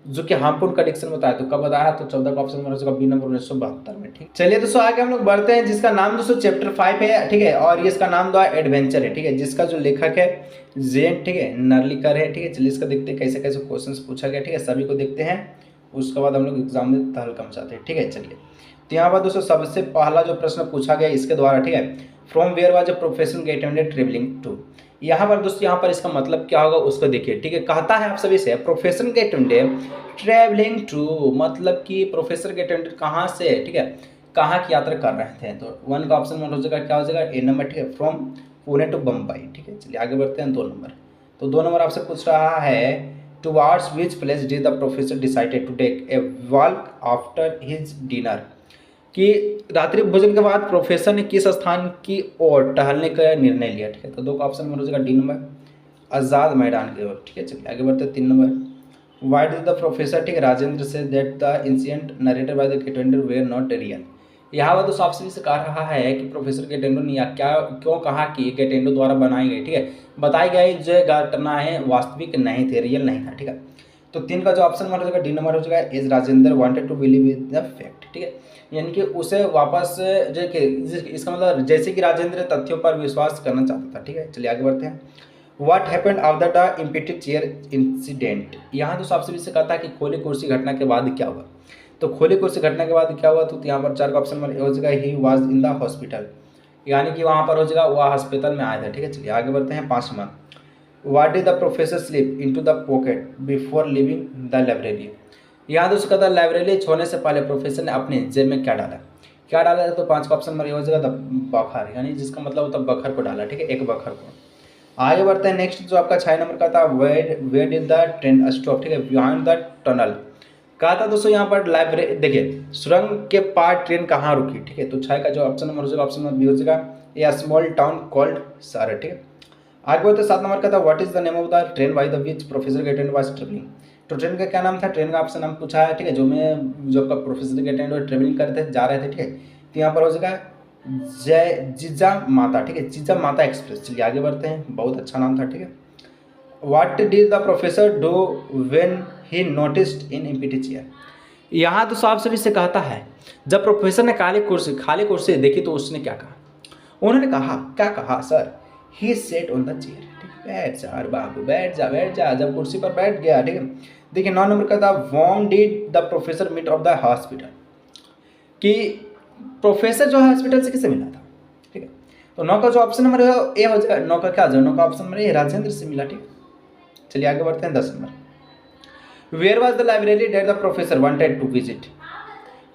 जो कि हार्मफुल कंडीशन बताया, तो कब बताया, तो 14 का ऑप्शन नंबर हो जाएगा बी नंबर 1972 में, ठीक। चलिए दोस्तों आगे हम लोग बढ़ते हैं जिसका नाम दोस्तों चैप्टर 5 है, ठीक है, और ये इसका नाम दो एडवेंचर है, ठीक है, जिसका जो लेखक है जेन, ठीक है, नर्लिकर है, ठीक है। चलिए इसका देखते हैं कैसे कैसे क्वेश्चंस पूछा गया, ठीक है, सभी को देखते हैं, उसके बाद हम लोग एग्जाम में तहलका मचाते हैं, ठीक है। चलिए तो यहाँ पर दोस्तों सबसे पहला जो प्रश्न पूछा गया इसके द्वारा, ठीक है, from where was a profession get and travelling to. यहाँ पर दोस्तों यहाँ पर इसका मतलब क्या होगा उसको देखिए, ठीक है। कहता है आप सभी से profession get and travelling to, मतलब कि प्रोफेसर गेट एंड कहाँ से, ठीक है, कहाँ की यात्रा कर रहे थे। तो 1 का ऑप्शन हो जाएगा क्या हो जाएगा ए नंबर, ठीक है, फ्रॉम पुणे टू बम्बई, ठीक है। चलिए आगे बढ़ते हैं 2 नंबर। तो 2 नंबर आपसे पूछ रहा है towards which place did the professor decided to take a walk after his dinner, कि रात्रि भोजन के बाद प्रोफेसर ने किस स्थान की ओर टहलने का निर्णय लिया, ठीक है। तो 2 का ऑप्शन में हो जाएगा डी नंबर आज़ाद मैदान की ओर, ठीक है। चलिए आगे बढ़ते हैं 3 number why did the professor, ठीक है, Rajendra say that the incident narrated by the Gaitonde were not real. यहाँ पर तो सबसे से कह रहा है कि प्रोफेसर गेटेंडो ने क्या क्यों कहा कि गेटेंडो द्वारा बनाई गई, ठीक है, बताई गई जो घटनाएं वास्तविक नहीं थे, रियल नहीं था, ठीक है। तो 3 का जो ऑप्शन हो जाएगा डी नंबर हो जाएगा as Rajendra wanted to believe in the fact, ठीक है, यानी कि उसे वापस जो कि इसका मतलब जैसे कि राजेंद्र तथ्यों पर विश्वास करना चाहता था, ठीक है। चलिए आगे बढ़ते हैं what happened after the empty chair incident. यहाँ तो सबसे से कहता है कि खोली कुर्सी घटना के बाद क्या हुआ। तो खोली कुर्सी घटना के बाद क्या हुआ, तो यहाँ पर 4 का ऑप्शन हो जाएगा he was in the hospital, यानी कि वहाँ पर हो जाएगा वह हॉस्पिटल में आया था, ठीक है। चलिए आगे बढ़ते हैं 5 number what did the professor slip into the pocket before living the library. यहाँ दोस्तों कहता है लाइब्रेरी छोड़ने से पहले प्रोफेसर ने अपने जेब में क्या डाला, तो 5 का ऑप्शन हो जाएगा द बखर, यानी जिसका मतलब होता है बखर को डाला, ठीक है, एक बखर को। आगे बढ़ते हैं नेक्स्ट जो आपका 6 नंबर का था where did the train stop, ठीक है, बिहाइंड द टनल। कहा था दोस्तों यहाँ पर लाइब्रेरी देखिए सुरंग के पार ट्रेन कहाँ रुकी, ठीक है। तो 6 का जो ऑप्शन नंबर हो जाएगा ऑप्शन नंबर बी हो जाएगा ए स्मॉल टाउन कॉल्ड सारे, ठीक है। आगे बढ़ते 7 नंबर का था what is the name of the train by the which professor Gaitonde was travelling. तो ट्रेन का क्या नाम था, ट्रेन का ऑप्शन नाम पूछा है, ठीक है, जो प्रोफेसर गेटेंड ट्रेवलिंग कर रहे थे, जा रहे थे, ठीक है। तो यहाँ पर हो जाएगा जिजा माता, ठीक है, जिजा माता एक्सप्रेस। चलिए आगे बढ़ते हैं, बहुत अच्छा नाम था, ठीक है। What did the professor do when he noticed in empty chair. यहाँ तो साफ सभी से कहता है जब प्रोफेसर ने खाली कुर्सी देखी तो उसने क्या कहा, उन्होंने कहा क्या कहा sir, he set on the chair, ठीक है, बैठ जा अरे बाबू बैठ जा। जब कुर्सी पर बैठ गया, ठीक है। देखिए 9 नंबर का था whom did the professor meet of the hospital, कि प्रोफेसर जो है हॉस्पिटल से किससे मिला था, ठीक है। तो 9 का जो ऑप्शन नंबर है ए हो जाएगा, 9 का क्या 9 का ऑप्शन नंबर ए राजेंद्र से मिला, ठीक है। चलिए आगे बढ़ते हैं 10 number where was the library that the professor wanted to visit.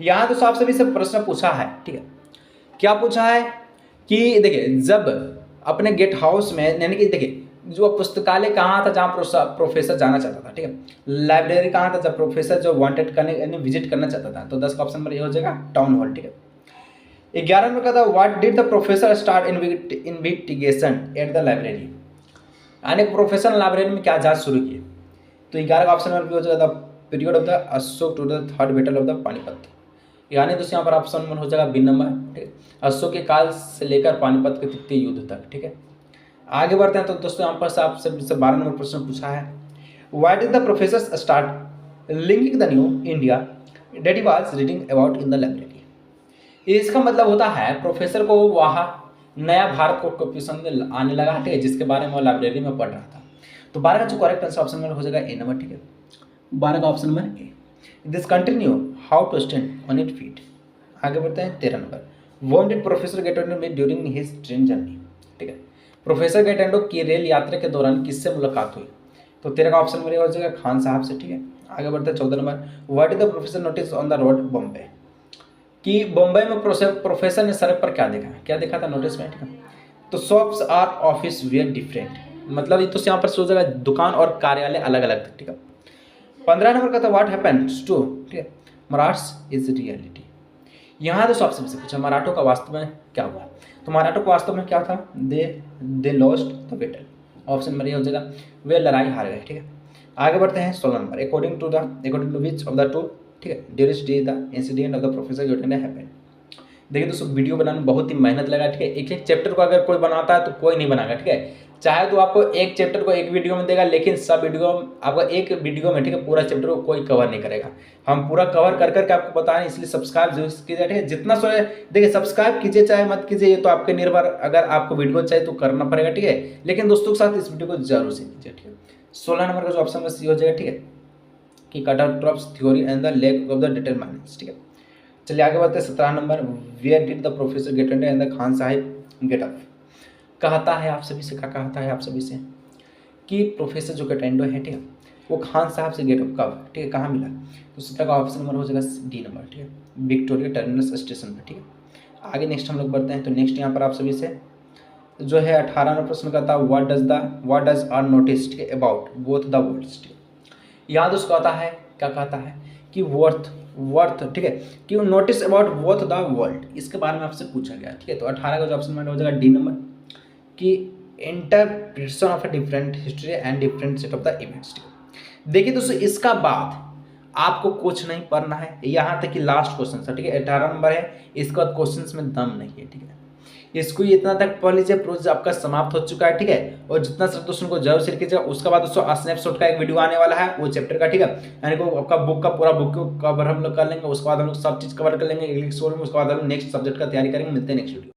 यहाँ तो साफ सभी से प्रश्न पूछा है, ठीक है, क्या पूछा है कि देखिए जब अपने गेट हाउस में, यानी कि देखिए जो पुस्तकालय कहाँ था जहाँ प्रोफेसर जाना चाहता था, ठीक है। लाइब्रेरी कहाँ था जब प्रोफेसर जो वांटेड करने यानी विजिट करना चाहता था, तो 10 का ऑप्शन नंबर ये हो जाएगा टाउन हॉल, ठीक है। 11 नंबर का था what did the professor start investigation at the library, यानी प्रोफेसर लाइब्रेरी में क्या जांच शुरू की। तो 11 का ऑप्शन नंबर हो जाएगा the period of the Ashoka to the third battle of the Panipat, यानी दोस्तों यहाँ पर ऑप्शन नंबर हो जाएगा बी नंबर, ठीक है। अशोक के काल से लेकर पानीपत के तृतीय युद्ध तक, ठीक है। आगे बढ़ते हैं तो दोस्तों यहाँ पर आपसे 12 नंबर प्रश्न पूछा है why did the professor start linking the new India that he was reading about in the library. इसका मतलब होता है प्रोफेसर को वहाँ नया भारत को पसंद आने लगा, ठीक है, जिसके बारे में वो लाइब्रेरी में पढ़ रहा था। तो 12 का जो करेक्ट आंसर ऑप्शन नंबर हो जाएगा ए नंबर, ठीक है। 12 का option number A. This continue how to stand on it feet. आगे बढ़ते हैं 13 नंबर व्हाट डिड प्रोफेसर गेटोंडो में ड्यूरिंग हिज ट्रेन जर्नी, ठीक है। प्रोफेसर गेटोंडो की रेल यात्रा के दौरान किससे मुलाकात हुई। तो 13 का ऑप्शन नंबर हो जाएगा खान साहब से, ठीक है। आगे बढ़ते हैं 14 number what did the professor notice on the road Bombay, कि बॉम्बे में प्रोफेसर ने सड़क पर क्या देखा था नोटिस में, ठीक है। तो shops are office were different, मतलब ये तो यहाँ पर सो जाएगा दुकान और कार्यालय अलग अलग थे, ठीक है। 15 नंबर का था व्हाट हैपेंस टू, ठीक है, मराठ्स इज रियलिटी। यहाँ तो सबसे पूछा मराठों का वास्तव में क्या हुआ। तो मराठों का वास्तव में क्या था, they lost the battle, option number ये हो जाएगा वे लड़ाई हार गए, ठीक है। आगे बढ़ते हैं 16 number according to which of the two, ठीक है, theorist the the incident of the professor Gaitonde happened. देखिए दोस्तों वीडियो बनाने में बहुत ही मेहनत लगा, ठीक है। एक एक चैप्टर को अगर कोई बनाता है तो कोई नहीं बनाएगा, ठीक है। चाहे तो आपको एक चैप्टर को एक वीडियो में देगा, लेकिन सब वीडियो आपको एक वीडियो में, ठीक है, पूरा चैप्टर को कोई कवर नहीं करेगा। हम पूरा कवर कर करके आपको बता रहे हैं, इसलिए सब्सक्राइब जरूर कीजिए, ठीक है। जितना सो देखिए सब्सक्राइब कीजिए चाहे मत कीजिए, ये तो आपके निर्भर, अगर आपको वीडियो चाहिए तो करना पड़ेगा, ठीक है। लेकिन दोस्तों के साथ इस वीडियो को जरूर से कीजिए, ठीक है। 16 नंबर का जो ऑप्शन सी हो जाएगा, ठीक है, कि cutout theory and the lack of the determinants, ठीक है। चलिए आगे बढ़ते हैं 17 number where did the professor Gaitonde and the Khan Sahib get up. कहता है आप सभी से, क्या कहता है आप सभी से कि प्रोफेसर जो गेटोंडो है, ठीक है, वो खान साहब से गेट अप कब, ठीक है, कहाँ मिला। तो 17 का ऑप्शन नंबर हो जाएगा डी नंबर, ठीक है, विक्टोरिया टर्मिनस स्टेशन पर, ठीक है। आगे नेक्स्ट हम लोग बढ़ते हैं तो नेक्स्ट यहाँ पर आप सभी से जो है 18 नंबर प्रश्न का था व्हाट डज आर नोटिस, ठीक है, अबाउट बोथ द वर्ल्ड्स, ठीक है। यहाँ दोस्त कहता है, क्या कहता है कि वर्थ, ठीक है, कि notice about both the world, इसके बारे में आपसे पूछा गया, ठीक है। तो 18 का जो ऑप्शन हो जाएगा डी नंबर, कि interpretation of a different history and different set of the events, ठीक है। देखिए दोस्तों इसका बाद आपको कुछ नहीं पढ़ना है, यहाँ तक कि लास्ट क्वेश्चन है, ठीक है। 18 नंबर है, इसके बाद क्वेश्चन में दम नहीं है, ठीक है। इसको इतना तक पढ़ लीजिए, प्रोसेस आपका समाप्त हो चुका है, ठीक है। और जितना सब दोस्तों को जरूर शेयर कीजिएगा। उसके बाद दोस्तों स्नैपशॉट का एक वीडियो आने वाला है वो चैप्टर का, ठीक है, यानी को आपका बुक का पूरा बुक कवर हम लोग कर लेंगे। उसके बाद हम लोग सब चीज़ कवर कर लेंगे, इंग्लिश उसके बाद हम लोग नेक्स्ट सब्जेक्ट का तैयारी करेंगे। मिलते हैं नेक्स्ट वीडियो।